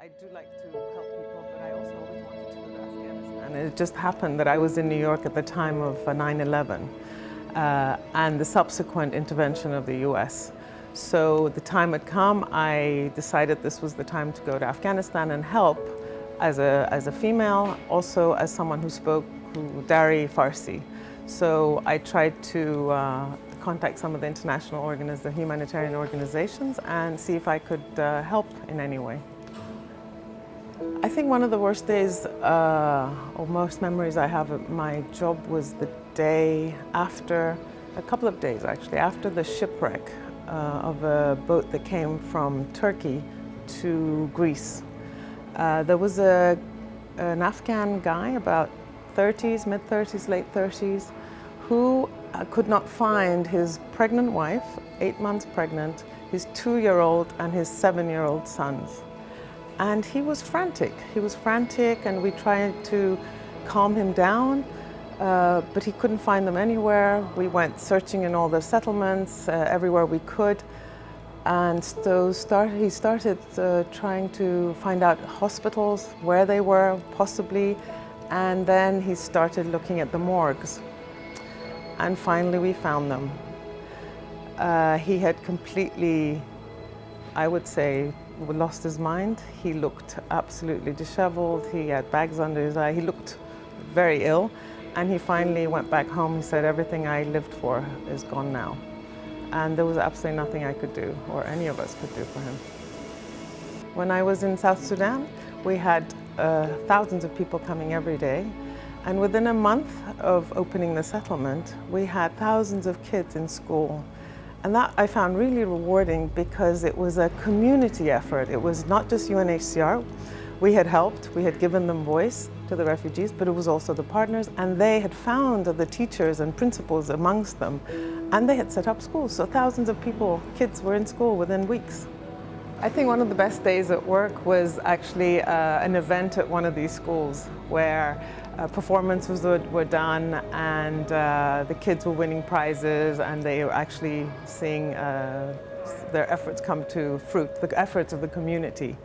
I do like to help people, but I also always wanted to go to Afghanistan. And it just happened that I was in New York at the time of 9/11 and the subsequent intervention of the US. So the time had come, I decided this was the time to go to Afghanistan and help as a female, also as someone who spoke Dari Farsi. So I tried to contact some of the the humanitarian organizations and see if I could help in any way. I think one of the worst days, or most memories I have of my job was the day after, a couple of days actually, after the shipwreck of a boat that came from Turkey to Greece. There was an Afghan guy, about 30s, mid-30s, late 30s, who could not find his pregnant wife, 8 months pregnant, his 2-year-old and his 7-year-old sons. And he was frantic. He was frantic, and we tried to calm him down, but he couldn't find them anywhere. We went searching in all the settlements, everywhere we could. And so he started trying to find out hospitals, where they were, possibly. And then he started looking at the morgues. And finally we found them. He had completely, I would say, lost his mind. He looked absolutely disheveled. He had bags under his eye. He looked very ill. And he finally went back home. He said, everything I lived for is gone now. And there was absolutely nothing I could do, or any of us could do for him. When I was in South Sudan, we had thousands of people coming every day. And within a month of opening the settlement, we had thousands of kids in school. And that I found really rewarding because it was a community effort. It was not just UNHCR. We had helped, we had given them voice to the refugees, but it was also the partners, and they had found the teachers and principals amongst them, and they had set up schools. So thousands of people, kids, were in school within weeks. I think one of the best days at work was actually an event at one of these schools where performances were done, and the kids were winning prizes, and they were actually seeing their efforts come to fruit, the efforts of the community.